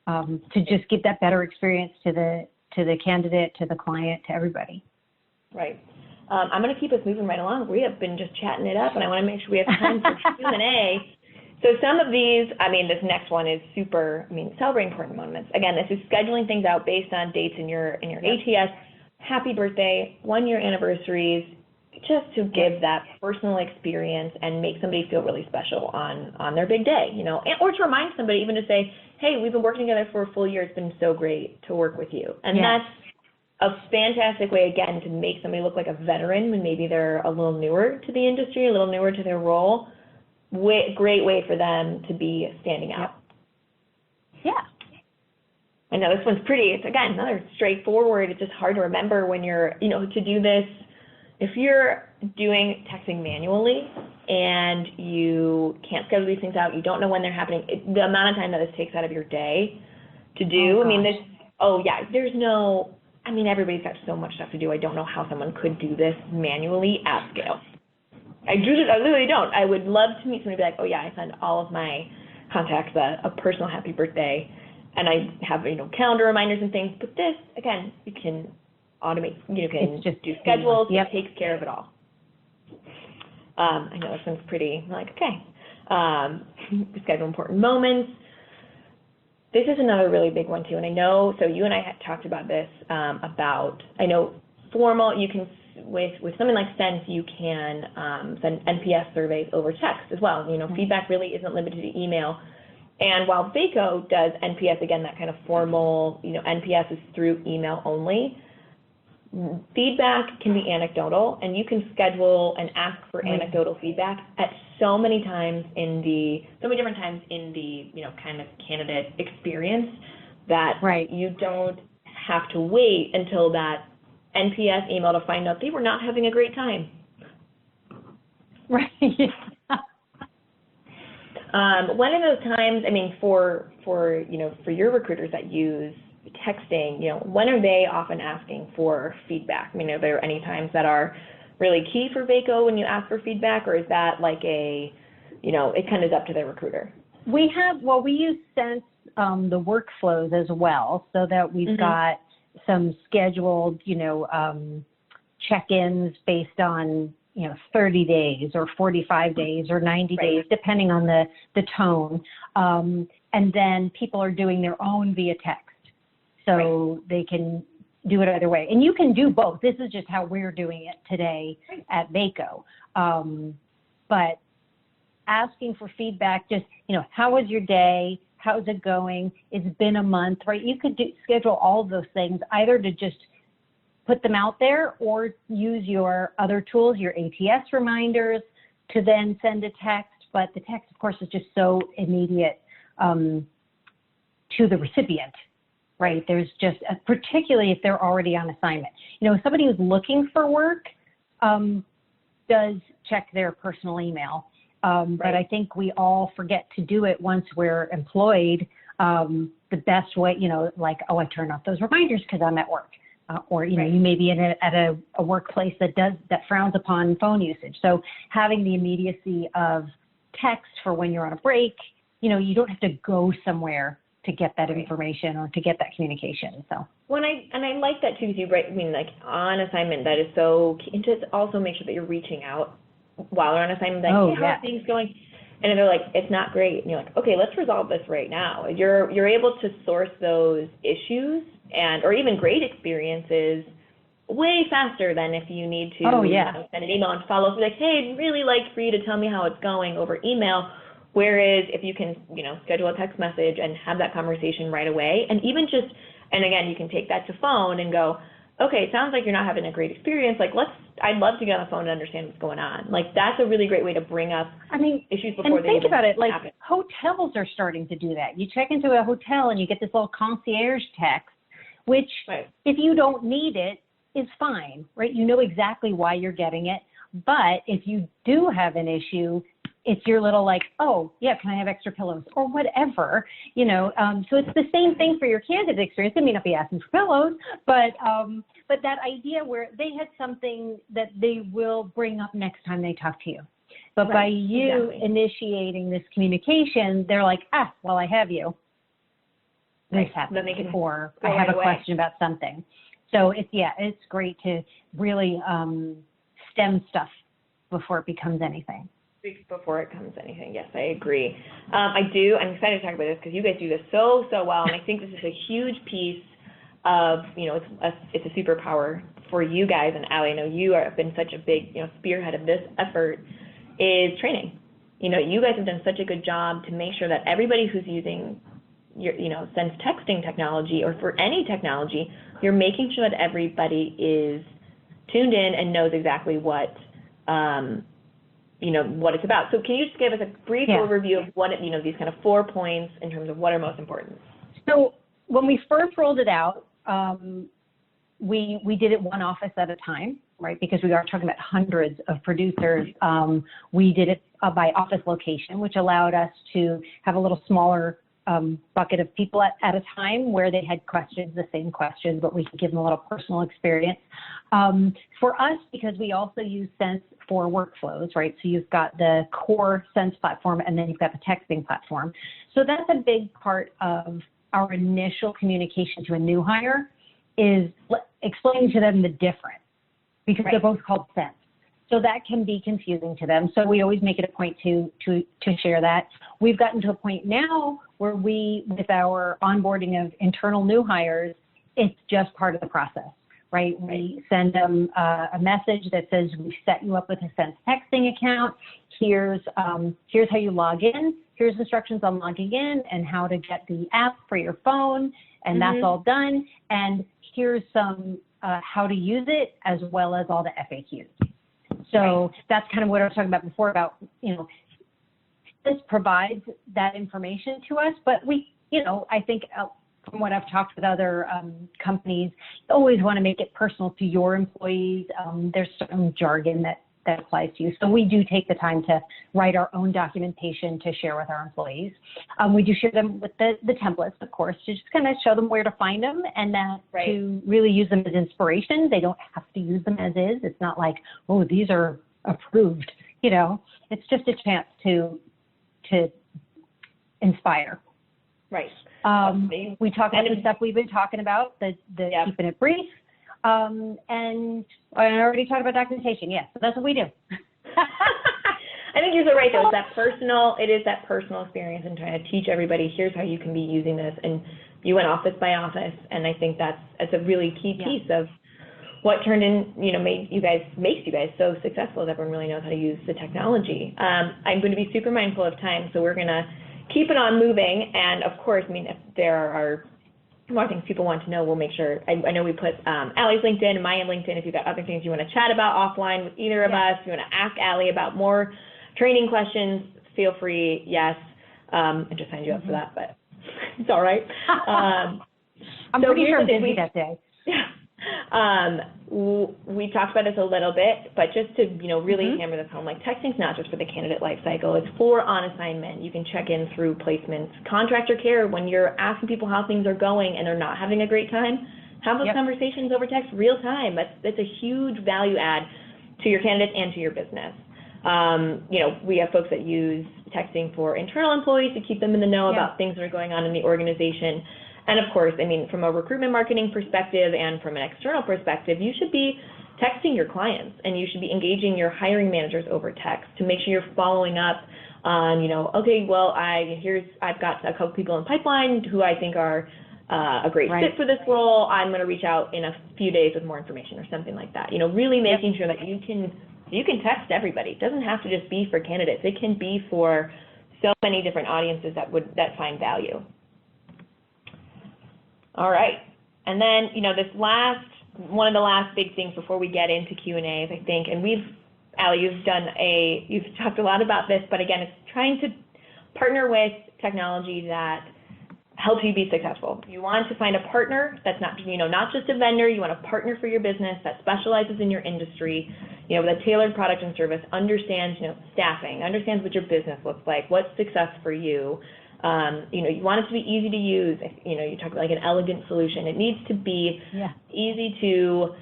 to just give that better experience to the candidate, to the client, to everybody. Right. I'm going to keep us moving right along. We have been just chatting it up, and I want to make sure we have time for Q&A. So some of these, I mean, this next one is super, I mean, celebrating important moments. Again, this is scheduling things out based on dates in your ATS, happy birthday, 1-year anniversaries, just to give that personal experience and make somebody feel really special on their big day, you know, or to remind somebody, even to say, hey, we've been working together for a full year. It's been so great to work with you. And that's a fantastic way, again, to make somebody look like a veteran when maybe they're a little newer to the industry, a little newer to their role. Great way for them to be standing out. Yeah. I know this one's pretty, it's again, another straightforward. It's just hard to remember when you're, you know, to do this. If you're doing texting manually and you can't schedule these things out, you don't know when they're happening, the amount of time that this takes out of your day to do, I mean, there's no, I mean, everybody's got so much stuff to do. I don't know how someone could do this manually at scale. I literally don't. I would love to meet somebody and be like, oh yeah, I send all of my contacts a personal happy birthday, and I have, you know, calendar reminders and things. But this, again, you can automate. You can just do schedules. It takes care of it all. I know this one's pretty, like, okay. Schedule important moments. This is another really big one too, and I know, so you and I had talked about this, I know formal, you can, with something like Sense, you can send NPS surveys over text as well. You know, feedback really isn't limited to email. And while Vaco does NPS, again, that kind of formal, you know, NPS is through email only, feedback can be anecdotal, and you can schedule and ask for anecdotal feedback at so many different times in the, you know, kind of candidate experience that you don't have to wait until that NPS email to find out they were not having a great time. Right. One of those times, I mean, for you know, for your recruiters that use texting, you know, when are they often asking for feedback? I mean, are there any times that are really key for Vaco when you ask for feedback, or is that like a, you know, it kind of is up to the recruiter? We use Sense, the workflows as well, so that we've got some scheduled, you know, check-ins based on, you know, 30 days or 45 days or 90 days, depending on the tone. And then people are doing their own via text. So they can do it either way. And you can do both. This is just how we're doing it today at Vaco. But asking for feedback, just, you know, how was your day? How's it going? It's been a month, right? You could schedule all of those things, either to just put them out there or use your other tools, your ATS reminders, to then send a text. But the text, of course, is just so immediate to the recipient. Right, there's just, particularly if they're already on assignment. You know, if somebody who's looking for work does check their personal email, but I think we all forget to do it once we're employed. The best way, you know, like, oh, I turn off those reminders because I'm at work, or you know, you may be at a workplace that frowns upon phone usage. So having the immediacy of text for when you're on a break, you know, you don't have to go somewhere to get that information or to get that communication. So I like that too, because I mean, like, on assignment, that is so key. And just also make sure that you're reaching out while they're on assignment, like, hey, how are things going? And they're like, it's not great. And you're like, okay, let's resolve this right now. You're able to source those issues or even great experiences way faster than if you need to you know, send an email and follow up, like, hey, I'd really like for you to tell me how it's going over email. Whereas if you can, you know, schedule a text message and have that conversation right away, and even just, and again, you can take that to phone and go, okay, it sounds like you're not having a great experience. Like, I'd love to get on the phone and understand what's going on. Like, that's a really great way to bring up issues before they even happen. And think about it, like, hotels are starting to do that. You check into a hotel and you get this little concierge text, which if you don't need it, is fine, right? You know exactly why you're getting it. But if you do have an issue, it's your little, like, oh, yeah, can I have extra pillows or whatever, you know. So it's the same thing for your candidate experience. They may not be asking for pillows, but that idea where they had something that they will bring up next time they talk to you. But by you initiating this communication, they're like, well, I have you. This happened, or I have a question about something. So it's great to really stem stuff before it becomes anything. before it comes to anything. Yes, I agree. I'm excited to talk about this because you guys do this so well, and I think this is a huge piece of, it's a superpower for you guys. And Allie, I know you have been such a big, spearhead of this effort, is training. You guys have done such a good job to make sure that everybody who's using your, Sense texting technology or for any technology, you're making sure that everybody is tuned in and knows exactly what, what it's about. So can you just give us a brief overview of what, these kind of 4 points in terms of what are most important? So when we first rolled it out, we did it one office at a time, right? Because we are talking about hundreds of producers. We did it by office location, which allowed us to have a little smaller bucket of people at a time where they had questions, the same questions, but we could give them a little personal experience. For us, because we also use Sense for workflows, right? So you've got the core Sense platform, and then you've got the texting platform. So that's a big part of our initial communication to a new hire, is explaining to them the difference, because they're both called Sense. So that can be confusing to them. So we always make it a point to share that. We've gotten to a point now where with our onboarding of internal new hires, it's just part of the process, right? We send them a message that says, we've set you up with a Sense texting account. Here's how you log in. Here's instructions on logging in and how to get the app for your phone. And that's all done. And here's some how to use it, as well as all the FAQs. So that's kind of what I was talking about before about, this provides that information to us, but we, I think from what I've talked with other companies, you always want to make it personal to your employees. There's certain jargon that applies to you. So we do take the time to write our own documentation to share with our employees. We do share them with the templates, of course, to just kind of show them where to find them, and that to really use them as inspiration. They don't have to use them as is. It's not like, oh, these are approved. It's just a chance to inspire. Right. We talk about the stuff we've been talking about, the keeping it brief. And I already talked about documentation. Yes, so that's what we do. I think you're so right, though. It is that personal experience and trying to teach everybody, here's how you can be using this. And you went office by office, and I think that's a really key piece of what turned in, makes you guys so successful, is everyone really knows how to use the technology. I'm going to be super mindful of time, so we're going to keep it on moving. And of course, if there are more things people want to know, we'll make sure. I know we put Allie's LinkedIn and my LinkedIn. If you've got other things you want to chat about offline with either of us, if you want to ask Allie about more training questions, feel free. Yes, I just signed you up for that, but it's all right. I'm pretty sure I'm busy that day. We talked about this a little bit, but just to really hammer this home, like, texting's not just for the candidate life cycle. It's for on assignment. You can check in through placements, contractor care, when you're asking people how things are going and they're not having a great time. Have those conversations over text, real time. That's a huge value add to your candidates and to your business. We have folks that use texting for internal employees to keep them in the know about things that are going on in the organization. And of course, from a recruitment marketing perspective and from an external perspective, you should be texting your clients, and you should be engaging your hiring managers over text to make sure you're following up on, okay, well, I've got a couple people in pipeline who I think are a great fit for this role. I'm going to reach out in a few days with more information or something like that. Really making sure that you can text everybody. It doesn't have to just be for candidates. It can be for so many different audiences that find value. All right. And then, one of the last big things before we get into Q&As, I think, and Allie, you've talked a lot about this, but again, it's trying to partner with technology that helps you be successful. You want to find a partner that's not just a vendor. You want a partner for your business that specializes in your industry, with a tailored product and service, understands, staffing, understands what your business looks like, what's success for you. You want it to be easy to use. You talk about like an elegant solution. It needs to be easy to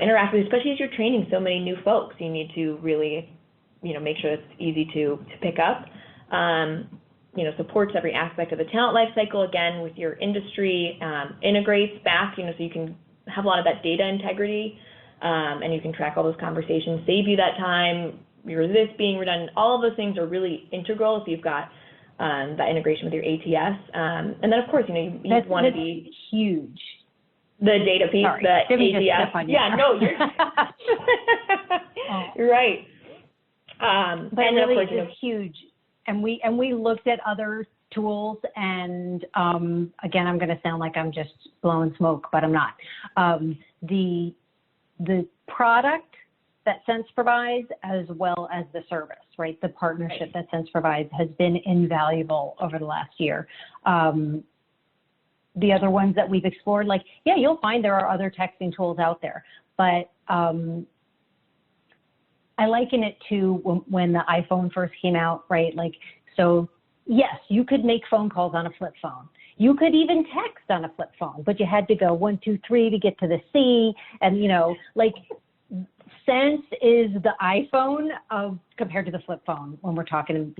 interact with, especially as you're training so many new folks. You need to really, make sure it's easy to pick up. Supports every aspect of the talent life cycle, again, with your industry, integrates back, so you can have a lot of that data integrity, and you can track all those conversations, save you that time, your this being redundant. All of those things are really integral if you've got that integration with your ATS. And then, of course, you want to be huge. The data piece, Sorry, the ATS. Yeah, no, you're, you're right. But and really, of course, it's huge. And we looked at other tools, and again, I'm going to sound like I'm just blowing smoke, but I'm not. The product that Sense provides, as well as the service, right? The partnership that Sense provides has been invaluable over the last year. The other ones that we've explored, like, yeah, you'll find there are other texting tools out there, but I liken it to when the iPhone first came out, right? Like, so yes, you could make phone calls on a flip phone. You could even text on a flip phone, but you had to go 1, 2, 3 to get to the C. And, like, Sense is the iPhone compared to the flip phone when we're talking,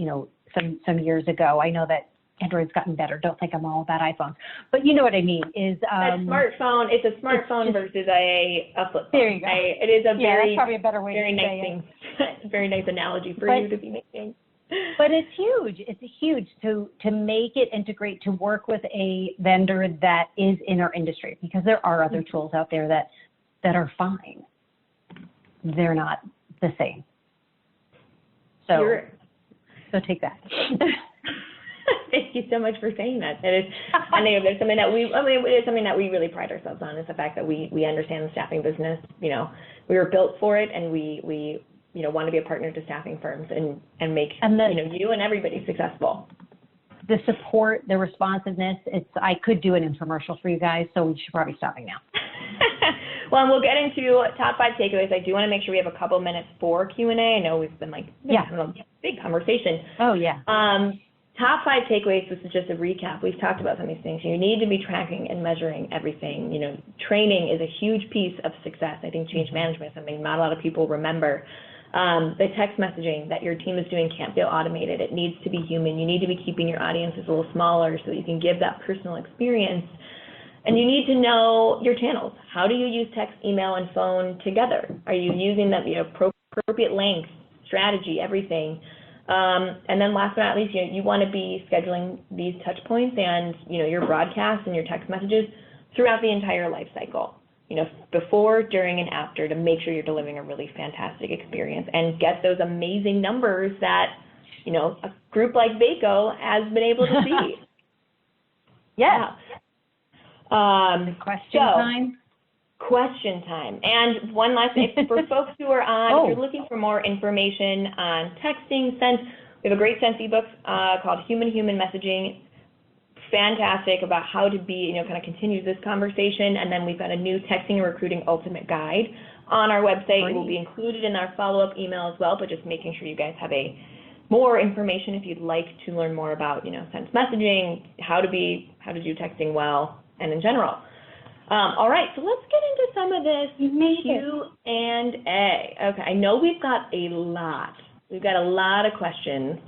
some years ago. I know that Android's gotten better. Don't think I'm all about iPhones, but you know what I mean. Is a smartphone? It's a smartphone versus a flip phone. There you go. It is a that's probably a better way very to nice say thing. Very nice analogy for you to be making. But it's huge. It's huge to make it integrate, to work with a vendor that is in our industry, because there are other tools out there that are fine. They're not the same. So take that. Thank you so much for saying that. It is, I think there's something that it's something that we really pride ourselves on, is the fact that we understand the staffing business. We were built for it, and we want to be a partner to staffing firms and make you and everybody successful. The support, the responsiveness. I could do an infomercial for you guys, so we should probably stop now. Well, and we'll get into top 5 takeaways. I do want to make sure we have a couple minutes for Q&A. I know we've been having a big conversation. Oh, yeah. Top 5 takeaways, this is just a recap. We've talked about some of these things. You need to be tracking and measuring everything. Training is a huge piece of success. I think change management is something not a lot of people remember. The text messaging that your team is doing can't be automated. It needs to be human. You need to be keeping your audiences a little smaller so that you can give that personal experience. And you need to know your channels. How do you use text, email, and phone together? Are you using them, appropriate length, strategy, everything? And then last but not least, you want to be scheduling these touch points and, your broadcasts and your text messages throughout the entire life cycle, before, during, and after, to make sure you're delivering a really fantastic experience and get those amazing numbers that, a group like Vaco has been able to see. Yeah. Question time. And one last thing, for folks who are on, if you're looking for more information on texting, Sense, we have a great Sense ebook called Human Messaging. Fantastic, about how to be, kind of continue this conversation. And then we've got a new Texting and Recruiting Ultimate Guide on our website. Great. It will be included in our follow-up email as well, but just making sure you guys have more information if you'd like to learn more about, Sense messaging, how to do texting well, and in general. All right, so let's get into some of this Q&A. Okay, I know we've got a lot. We've got a lot of questions.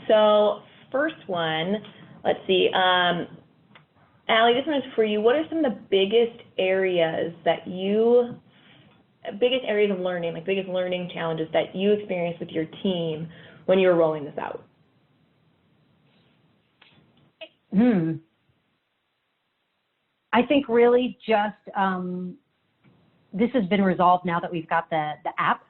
So first one, let's see. Allie, this one is for you. What are some of the biggest areas of learning, biggest learning challenges that you experienced with your team when you were rolling this out? I think really just this has been resolved now that we've got the app.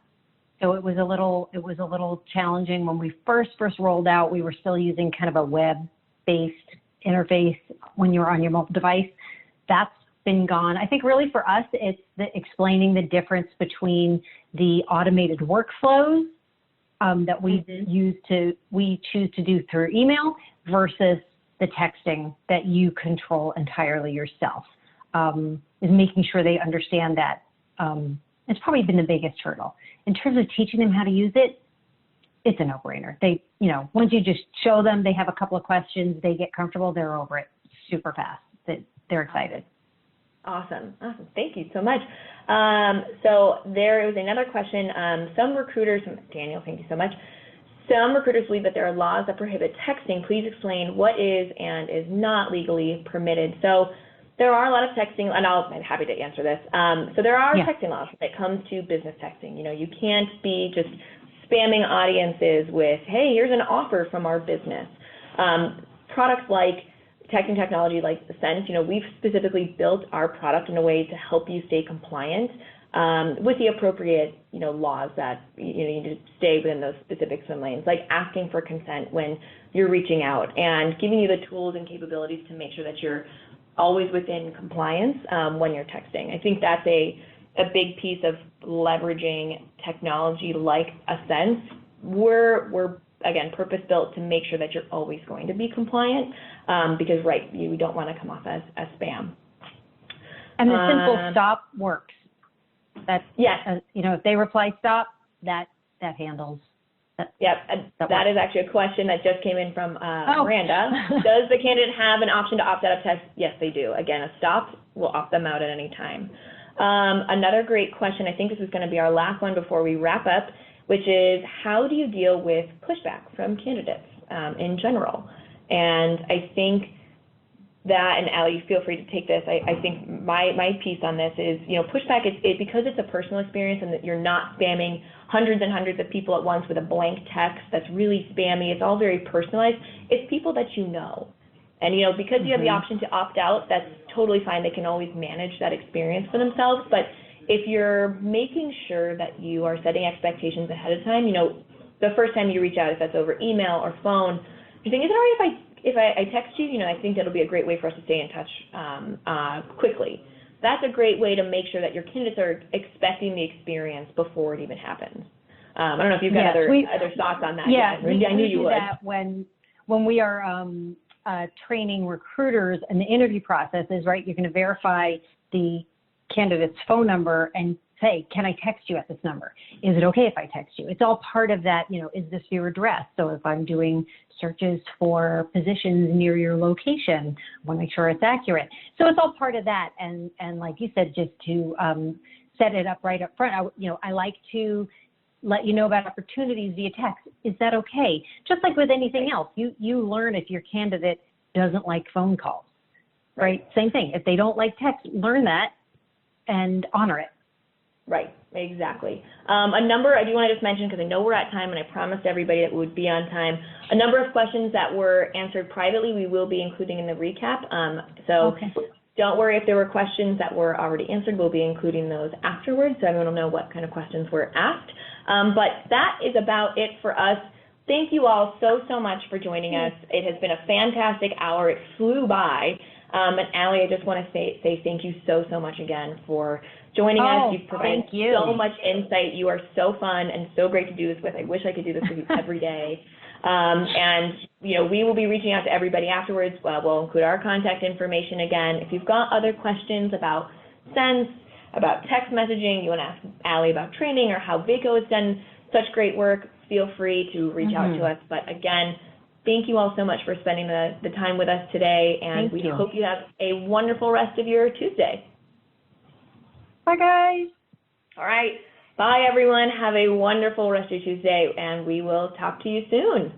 So it was a little challenging when we first rolled out. We were still using kind of a web-based interface when you were on your mobile device. That's been gone. I think really for us, it's explaining the difference between the automated workflows that we choose to do through email versus the texting that you control entirely yourself. Is making sure they understand that. It's probably been the biggest hurdle. In terms of teaching them how to use it, it's a no-brainer. They, once you just show them, they have a couple of questions, they get comfortable, they're over it super fast. They're excited. Awesome. Thank you so much. So there was another question. Some recruiters, Daniel, thank you so much. Some recruiters believe that there are laws that prohibit texting. Please explain what is and is not legally permitted. So there are a lot of texting, and I'm happy to answer this. So there are texting laws when it comes to business texting. You can't be just spamming audiences with, hey, here's an offer from our business. Products like tech and technology like Sense, we've specifically built our product in a way to help you stay compliant with the appropriate, laws that you need to stay within those specific swim lanes, like asking for consent when you're reaching out and giving you the tools and capabilities to make sure that you're always within compliance when you're texting. I think that's a big piece of leveraging technology like Sense. We're again, purpose-built to make sure that you're always going to be compliant because, you don't want to come off as spam. And the simple stop works. That's, yes. If they reply stop, that handles. Yep, that is actually a question that just came in from Miranda. Does the candidate have an option to opt out of text? Yes, they do. Again, a stop will opt them out at any time. Another great question, I think this is going to be our last one before we wrap up, which is how do you deal with pushback from candidates in general? And I think that, and Allie, feel free to take this. I think my piece on this is, pushback is because it's a personal experience and that you're not spamming hundreds and hundreds of people at once with a blank text that's really spammy. It's all very personalized. It's people that you know. And, because you have the option to opt out, that's totally fine. They can always manage that experience for themselves. But if you're making sure that you are setting expectations ahead of time, the first time you reach out, if that's over email or phone, you're saying, is it all right if I text you? I think that'll be a great way for us to stay in touch quickly. That's a great way to make sure that your candidates are expecting the experience before it even happens. I don't know if you've got other thoughts on that. Yeah, I knew you would. That when we are training recruiters and the interview process is, right, you're going to verify the candidate's phone number and say, can I text you at this number? Is it okay if I text you? It's all part of that, is this your address? So if I'm doing searches for positions near your location, I want to make sure it's accurate. So it's all part of that. And like you said, just to set it up right up front, I like to let you know about opportunities via text. Is that okay? Just like with anything else, you learn if your candidate doesn't like phone calls, right? Same thing. If they don't like text, learn that and honor it. Right, exactly. A number, I do want to just mention, because I know we're at time and I promised everybody that we would be on time, a number of questions that were answered privately we will be including in the recap. Don't worry if there were questions that were already answered. We'll be including those afterwards, so everyone will know what kind of questions were asked. But that is about it for us. Thank you all so much for joining us. It has been a fantastic hour. It flew by. And Allie, I just want to say thank you so much again for joining us. You've provided so much insight. You are so fun and so great to do this with. I wish I could do this with you every day. And, we will be reaching out to everybody afterwards. We'll include our contact information again. If you've got other questions about Sense, about text messaging, you want to ask Allie about training or how Vaco has done such great work, feel free to reach out to us. But again, thank you all so much for spending the time with us today, and we hope you have a wonderful rest of your Tuesday. Bye, guys. All right. Bye, everyone. Have a wonderful rest of your Tuesday, and we will talk to you soon.